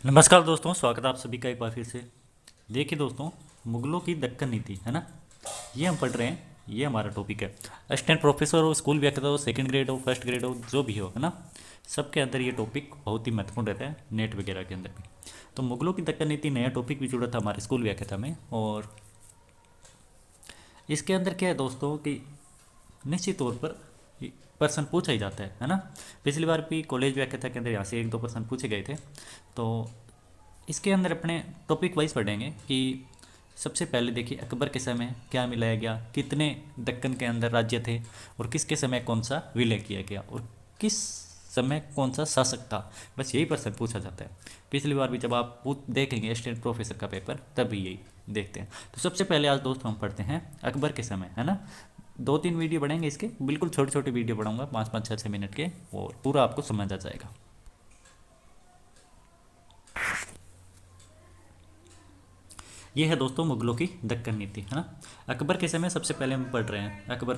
नमस्कार दोस्तों, स्वागत है आप सभी का एक बार फिर से। देखिए दोस्तों, मुगलों की दक्कन नीति है ना, ये हम पढ़ रहे हैं। ये हमारा टॉपिक है। असिस्टेंट प्रोफेसर हो, स्कूल व्याख्याता हो, सेकंड ग्रेड हो, फर्स्ट ग्रेड हो, जो भी हो है ना, सबके अंदर ये टॉपिक बहुत ही महत्वपूर्ण रहता है, नेट वगैरह के अंदर भी। तो मुगलों की दक्कन नीति नया टॉपिक भी जुड़ा था हमारे स्कूल व्याख्याता में। और इसके अंदर क्या है दोस्तों कि निश्चित तौर पर प्रश्न पूछा ही जाता है ना। पिछली बार भी कॉलेज व्याख्याता के अंदर यहाँ से एक दो प्रश्न पूछे गए थे। तो इसके अंदर अपने टॉपिक वाइज पढ़ेंगे कि सबसे पहले देखिए अकबर के समय क्या मिलाया गया, कितने दक्कन के अंदर राज्य थे, और किसके समय कौन सा विलय किया गया, और किस समय कौन सा शासक था। बस यही प्रश्न पूछा जाता है। पिछली बार भी जब आप देखेंगे असिस्टेंट प्रोफेसर का पेपर तब भी यही देखते हैं। तो सबसे पहले आज दोस्तों हम पढ़ते हैं अकबर के समय है ना। 2-3 वीडियो बढ़ेंगे इसके, बिल्कुल छोटे छोटे वीडियो बढ़ाऊंगा, 5-5 6-6 मिनट के, और पूरा आपको समझ आ जाएगा। ये है दोस्तों मुगलों की दक्कन नीति है ना। अकबर के समय सबसे पहले हम पढ़ रहे हैं। अकबर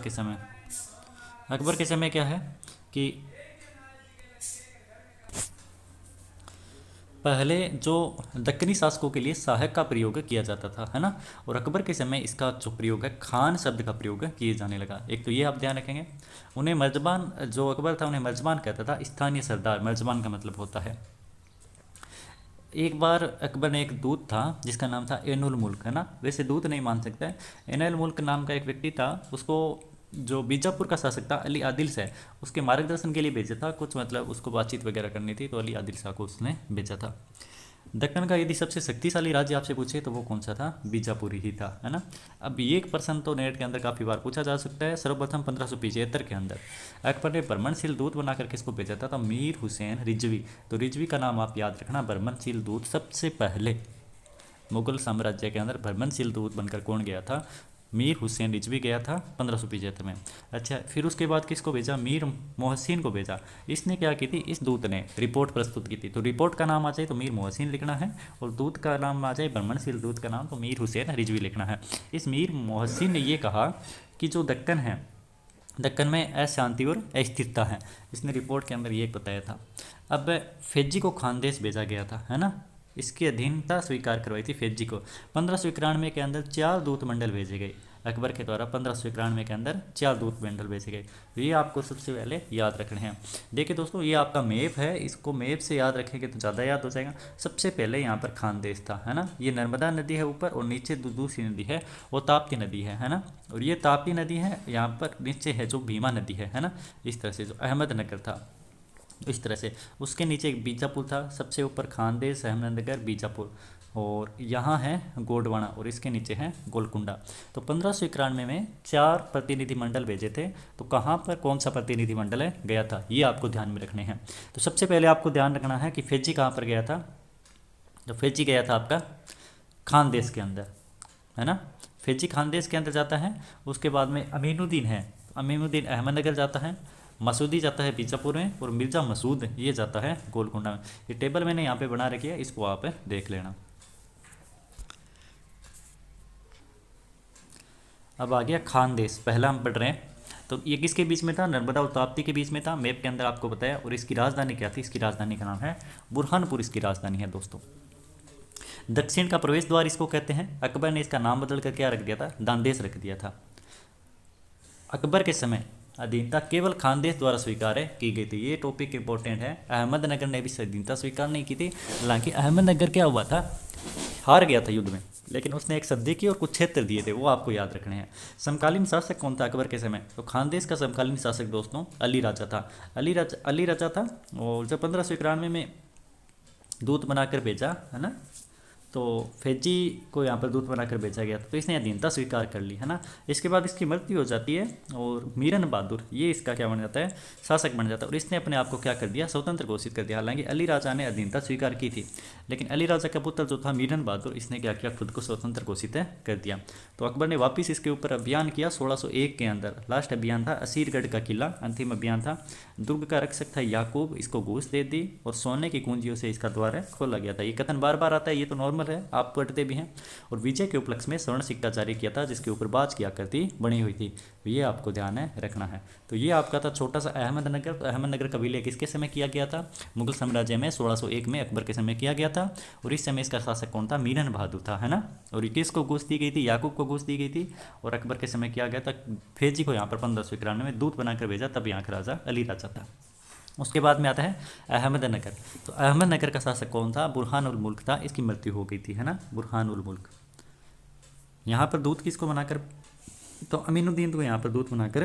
के समय क्या है कि पहले जो दक्कनी शासकों के लिए सहायक का प्रयोग किया जाता था है ना। और अकबर के समय इसका जो प्रयोग है, खान शब्द का प्रयोग किए जाने लगा। एक तो ये आप ध्यान रखेंगे। उन्हें मर्जबान, जो अकबर था उन्हें मर्जबान कहता था, स्थानीय सरदार। मर्जबान का मतलब होता है। एक बार अकबर ने एक दूत था जिसका नाम था एनुल मुल्क है ना। वैसे दूत नहीं मान सकता है, एनुल मुल्क नाम का एक व्यक्ति था। उसको जो बीजापुर का शासक था अली आदिल शाह, उसके मार्गदर्शन के लिए भेजा था। कुछ मतलब उसको बातचीत वगैरह करनी थी, तो अली आदिल शाह को उसने भेजा था। दक्कन का यदि सबसे शक्तिशाली राज्य आपसे पूछे तो वो कौन सा था? बीजापुर ही था है ना। अब ये एक प्रश्न तो नेट के अंदर काफ़ी बार पूछा जा सकता है। सर्वप्रथम 1575 के अंदर अकबर ने भ्रमणशील दूत बनाकर किसको भेजा था? तो मीर हुसैन रिजवी। तो रिजवी का नाम आप याद रखना। भ्रमणशील दूत सबसे पहले मुगल साम्राज्य के अंदर भ्रमणशील दूत बनकर कौन गया था? मीर हुसैन रिजवी गया था 1575 में। अच्छा, फिर उसके बाद किसको भेजा? मीर मोहसिन को भेजा। इसने क्या की थी? इस दूत ने रिपोर्ट प्रस्तुत की थी। तो रिपोर्ट का नाम आ जाए तो मीर मोहसिन लिखना है, और दूत का नाम आ जाए, भ्रमणशील दूत का नाम, तो मीर हुसैन रिजवी लिखना है। इस मीर मोहसिन ने ये कहा कि जो दक्कन है, दक्कन में अशांति और अस्थिरता है। इसने रिपोर्ट के अंदर ये बताया था। अब फैजी को खानदेश भेजा गया था है ना। इसकी अधीनता स्वीकार करवाई थी फैजी को। 1591 के अंदर 4 दूत मंडल भेजे गए अकबर के द्वारा। 1591 के अंदर 4 दूत मंडल भेजे गए। तो ये आपको सबसे पहले याद रखने हैं। देखिए दोस्तों, ये आपका मैप है, इसको मैप से याद रखेंगे तो ज़्यादा याद हो जाएगा। सबसे पहले यहाँ पर खानदेश था है ना। ये नर्मदा नदी है ऊपर, और नीचे दूसरी नदी है वो ताप्ती नदी है ना। और ये ताप्ती नदी है, यहाँ पर नीचे है जो भीमा नदी है ना। इस तरह से जो अहमदनगर था, इस तरह से उसके नीचे एक बीजापुर था। सबसे ऊपर खानदेश, अहमदनगर, बीजापुर, और यहाँ है गोंडवाना, और इसके नीचे है गोलकुंडा। तो 1591 में 4 प्रतिनिधिमंडल भेजे थे। तो कहाँ पर कौन सा प्रतिनिधिमंडल है गया था, ये आपको ध्यान में रखने हैं। तो सबसे पहले आपको ध्यान रखना है कि फैजी कहाँ पर गया था। तो फैजी गया था आपका खानदेश के अंदर है ना। फैजी खानदेश के अंदर जाता है। उसके बाद में अमीनुद्दीन है, अमीनुद्दीन अहमदनगर जाता है। मसूदी जाता है बीजापुर में, और मिर्ज़ा मसूद ये जाता है गोलकुंडा में। ये टेबल मैंने यहाँ पे बना रखी है, इसको आप देख लेना। अब आ गया खानदेश, पहला हम पढ़ रहे हैं। तो ये किसके बीच में था? नर्मदा और ताप्ती के बीच में था। मैप के अंदर आपको बताया। और इसकी राजधानी क्या थी? इसकी राजधानी का नाम है बुरहानपुर, इसकी राजधानी है दोस्तों। दक्षिण का प्रवेश द्वार इसको कहते हैं। अकबर ने इसका नाम बदल कर क्या रख दिया था? दानदेश रख दिया था। अकबर के समय अधीनता केवल खानदेश द्वारा स्वीकार की गई थी। ये टॉपिक इंपॉर्टेंट है। अहमदनगर ने भी अधीनता स्वीकार नहीं की थी। हालांकि अहमदनगर क्या हुआ था? हार गया था युद्ध में, लेकिन उसने एक संधि की और कुछ क्षेत्र दिए थे, वो आपको याद रखने हैं। समकालीन शासक कौन था अकबर के समय? तो खानदेश का समकालीन शासक दोस्तों अली राजा था। अली राजा था। और जब 1591 में दूत बनाकर भेजा है ना, तो फैजी को यहाँ पर दूत बनाकर भेजा गया था। तो इसने अधीनता स्वीकार कर ली है ना। इसके बाद इसकी मृत्यु हो जाती है, और मीरन बहादुर ये इसका क्या बन जाता है? शासक बन जाता है। और इसने अपने आप को क्या कर दिया? स्वतंत्र घोषित कर दिया। हालांकि अली राजा ने अधीनता स्वीकार की थी, लेकिन अली राजा का पुत्र जो था मीरन बहादुर, इसने क्या किया? खुद को स्वतंत्र घोषित कर दिया। तो अकबर ने वापिस इसके ऊपर अभियान किया 1601 के अंदर। लास्ट अभियान था असीरगढ़ का किला, अंतिम अभियान था। दुर्ग का रक्षक था याकूब, इसको घूस दे दी, और सोने की कुंजियों से इसका द्वार खोला गया था। ये कथन बार बार आता है, ये तो नॉर्मल नॉर्मल है, आप पढ़ते भी हैं। और विजय के उपलक्ष्य में स्वर्ण सिक्का जारी किया था जिसके ऊपर बाज की आकृति बनी हुई थी। तो ये आपको ध्यान है रखना है। तो ये आपका था छोटा सा अहमदनगर। तो अहमदनगर का विलय किसके समय किया गया था? मुगल साम्राज्य में 1601 में अकबर के समय किया गया था। और इस समय इसका शासक कौन था? मीरन बहादुर था, है ना। और ये किसको घूस दी गई थी? याकूब को घूस दी गई थी। और अकबर के समय किया गया था, फेजी को यहाँ पर 1591 में दूत बनाकर भेजा, तब यहाँ का राजा अली राजा था। उसके बाद में आता है अहमदनगर। तो अहमदनगर का शासक कौन था? बुरहानुल मुल्क था। इसकी मृत्यु हो गई थी, है ना, बुरहानुल मुल्क। यहाँ पर दूत किसको बनाकर? तो अमीनुद्दीन को यहाँ पर दूत बनाकर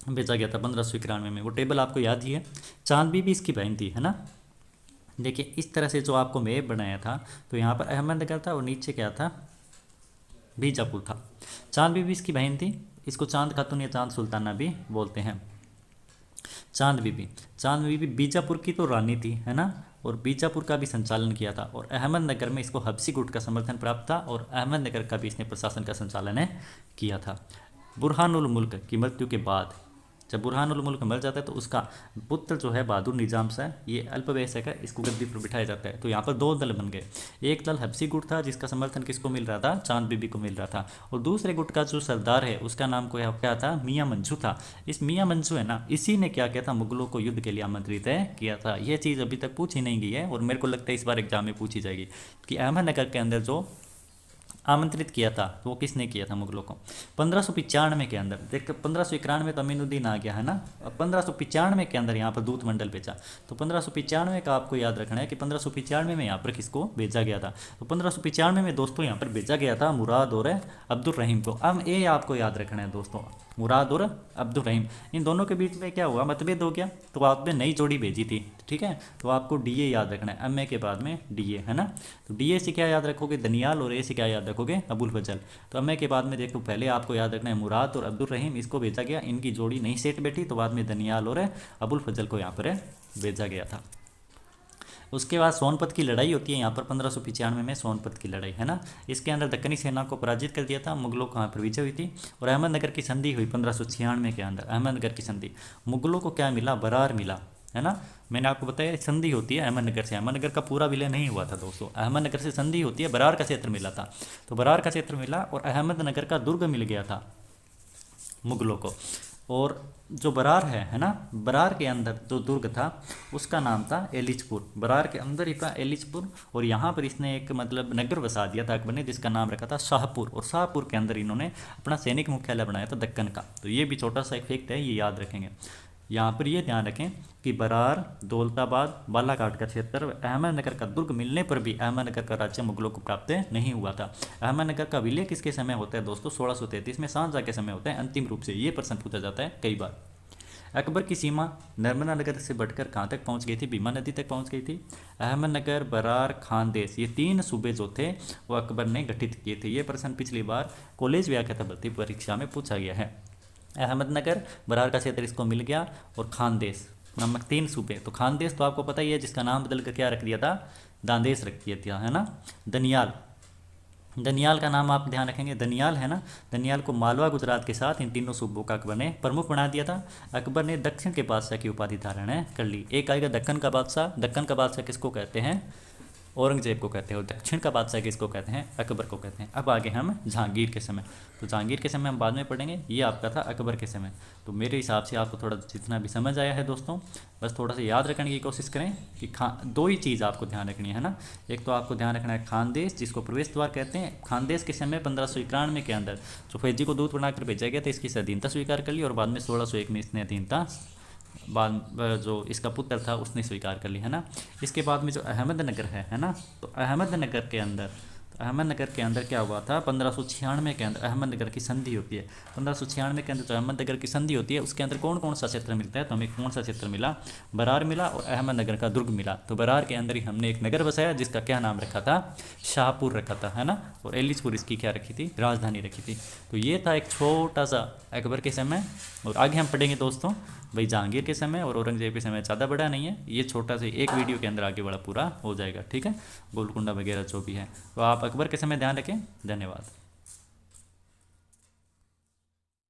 भेजा गया था 1591 में। वो टेबल आपको याद ही है। चांद बीबी इसकी बहन थी, है ना। देखिए इस तरह से जो आपको मैप बनाया था, तो यहाँ पर अहमदनगर था और नीचे क्या था? बीजापुर था। चांद बीबी इसकी बहन थी। इसको चांद खातून या चांद सुल्ताना भी बोलते हैं। चांद बीबी बीजापुर की तो रानी थी, है ना। और बीजापुर का भी संचालन किया था। और अहमदनगर में इसको हबसी गुट का समर्थन प्राप्त था और अहमदनगर का भी इसने प्रशासन का संचालन किया था। बुरहानुल मुल्क की मृत्यु के बाद, जब बुरहानुल मुल्क मर जाता है तो उसका पुत्र जो है बहादुर निजाम शाह, ये अल्पवयस्क है, इसको गद्दी पर बिठाया जाता है। तो यहाँ पर दो दल बन गए। एक दल हबसी गुट था जिसका समर्थन किसको मिल रहा था? चांद बीबी को मिल रहा था। और दूसरे गुट का जो सरदार है उसका नाम क्या था? मियाँ मंजू था। इस मियाँ मंजू है ना, इसी ने क्या किया था? मुगलों को युद्ध के लिए आमंत्रित किया था। यह चीज़ अभी तक पूछी नहीं गई है और मेरे को लगता है इस बार एग्जाम में पूछी जाएगी कि अहमदनगर के अंदर जो आमंत्रित किया था तो वो किसने किया था मुगलों को? 1595 के अंदर। देख 1591 तो अमीनुद्दीन आ गया, है ना। 1595 के अंदर यहाँ पर दूत मंडल भेजा। तो 1595 का आपको याद रखना है कि 1595 में यहाँ पर किसको भेजा गया था? तो 1595 में दोस्तों यहाँ पर भेजा गया था मुराद और अब्दुल रहीम को। अब ये आपको याद रखना है दोस्तों, मुराद और अब्दुल रहीम, इन दोनों के बीच में क्या हुआ? मतभेद हो गया। तो आपने नई जोड़ी भेजी थी, ठीक है। तो आपको डीए याद रखना है, एमए के बाद में डीए, है ना। तो डीए से क्या याद रखोगे? दनियाल, और ए से क्या याद रखोगे? अबुल फजल। तो एमए के बाद में देखो पहले आपको याद रखना है मुराद और अब्दुल रहीम, इसको भेजा गया। इनकी जोड़ी नहीं सेट बैठी तो बाद में दनियाल और अबुल फजल को यहाँ पर भेजा गया था। उसके बाद सोनपत की लड़ाई होती है यहाँ पर 1595 में, सोनपत की लड़ाई, है ना। इसके अंदर दक्कनी सेना को पराजित कर दिया था, मुगलों को यहाँ पर विजय हुई थी। और अहमदनगर की संधि हुई 1596 के अंदर। अहमदनगर की संधि, मुगलों को क्या मिला? बरार मिला, है ना। मैंने आपको बताया संधि होती है अहमदनगर से। अहमदनगर का पूरा विलय नहीं हुआ था दोस्तों, अहमदनगर से संधि होती है, बरार का क्षेत्र मिला था। तो बरार का क्षेत्र मिला और अहमदनगर का दुर्ग मिल गया था मुगलों को। और जो बरार है ना, बरार के अंदर जो दुर्ग था उसका नाम था एलिचपुर। बरार के अंदर ही था एलिचपुर। और यहाँ पर इसने एक मतलब नगर बसा दिया था अकबर ने, जिसका नाम रखा था शाहपुर। और शाहपुर के अंदर इन्होंने अपना सैनिक मुख्यालय बनाया था दक्कन का। तो ये भी छोटा सा एक फैक्ट है, ये याद रखेंगे। यहाँ पर ये ध्यान रखें कि बरार, दौलताबाद, बालाघाट का क्षेत्र, अहमदनगर का दुर्ग मिलने पर भी अहमदनगर का राज्य मुगलों को प्राप्त नहीं हुआ था। अहमदनगर का विलय किसके समय होता है दोस्तों? 1633 में शाहजहाँ के समय होता है अंतिम रूप से। ये प्रश्न पूछा जाता है कई बार। अकबर की सीमा नर्मदा नगर से बढ़कर कहाँ तक पहुँच गई थी? भीमा नदी तक पहुँच गई थी। अहमदनगर, बरार, खानदेश, ये 3 सूबे जो थे वो अकबर ने गठित किए थे। ये प्रश्न पिछली बार कॉलेज व्याख्याता भर्ती परीक्षा में पूछा गया है। अहमदनगर, बरार का क्षेत्र इसको मिल गया, और खानदेश नामक 3 सूबे। तो खानदेश तो आपको पता ही है, जिसका नाम बदल कर क्या रख दिया था? दांदेश रख दिया था, है ना। दनियाल का नाम आप ध्यान रखेंगे, दनियाल, है ना। दनियाल को मालवा गुजरात के साथ इन तीनों सूबों का अकबर ने प्रमुख बना दिया था। अकबर ने दक्षिण के बादशाह की उपाधि धारण कर ली। एक आएगा दक्कन का बादशाह। दक्कन का बादशाह किसको कहते हैं? औरंगजेब को कहते हैं। और दक्षिण का बादशाह किसको कहते हैं? अकबर को कहते हैं। अब आगे हम जहांगीर के समय। तो जहांगीर के समय हम बाद में पढ़ेंगे। ये आपका था अकबर के समय। तो मेरे हिसाब से आपको थोड़ा जितना भी समझ आया है दोस्तों, बस थोड़ा सा याद रखने की कोशिश करें कि 2 ही चीज़ आपको ध्यान रखनी है ना। एक तो आपको ध्यान रखना है खानदेश, जिसको प्रवेश द्वार कहते हैं। खानदेश के समय 1591 के अंदर जो फैजी को दूत बनाकर भेजा गया था, इसकी स्वाधीनता स्वीकार कर ली। और बाद में 1601 में इसने अधीनता बाद जो इसका पुत्र था उसने स्वीकार कर ली, है ना। इसके बाद में जो अहमदनगर है ना, तो अहमदनगर के अंदर क्या हुआ था? 1596 के अंदर अहमदनगर की संधि होती है। 1596 के अंदर जो अहमदनगर की संधि होती है उसके अंदर कौन कौन सा क्षेत्र मिलता है? तो हमें कौन सा क्षेत्र मिला? बरार मिला और अहमदनगर का दुर्ग मिला। तो बरार के अंदर ही हमने एक नगर बसाया जिसका क्या नाम रखा था? शाहपुर रखा था, है ना। और एलिचपुर इसकी क्या रखी थी? राजधानी रखी थी। तो ये था एक छोटा सा अकबर के समय। और आगे हम पढ़ेंगे दोस्तों भाई जहांगीर के समय और औरंगजेब के समय। ज़्यादा बड़ा नहीं है, ये छोटा सा एक वीडियो के अंदर आगे बड़ा पूरा हो जाएगा, ठीक है। गोलकुंडा वगैरह जो भी है। तो आप अकबर के समय ध्यान रखें। धन्यवाद।